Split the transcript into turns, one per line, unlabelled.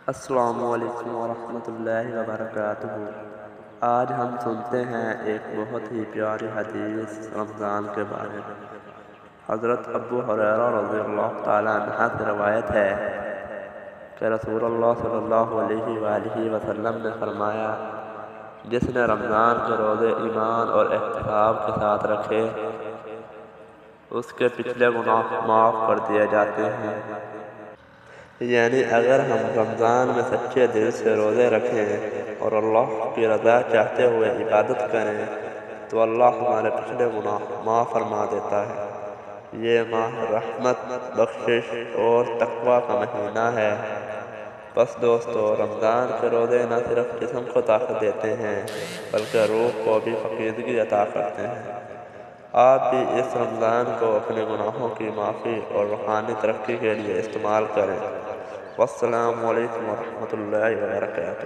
السلام علیکم ورحمۃ اللہ وبرکاتہ۔ آج ہم سنتے ہیں ایک بہت ہی پیاری حدیث رمضان کے بارے میں۔ حضرت ابو ہریرہ رضی اللہ تعالیٰ عنہ سے روایت ہے کہ رسول اللہ صلی اللہ علیہ وآلہ وسلم نے فرمایا، جس نے رمضان کے روزے ایمان اور احتساب کے ساتھ رکھے اس کے پچھلے گناہ معاف کر دیے جاتے ہیں۔ یعنی اگر ہم رمضان میں سچے دل سے روزے رکھیں اور اللہ کی رضا چاہتے ہوئے عبادت کریں تو اللہ ہمارے پچھلے گناہ معاف فرما دیتا ہے۔ یہ ماہ رحمت، بخشش اور تقوی کا مہینہ ہے۔ بس دوستو، رمضان کے روزے نہ صرف جسم کو طاقت دیتے ہیں بلکہ روح کو بھی پاکیزگی عطا کرتے ہیں۔ آپ بھی اس رمضان کو اپنے گناہوں کی معافی اور روحانی ترقی کے لیے استعمال کریں۔ والسلام علیکم ورحمۃ اللہ وبرکاتہ۔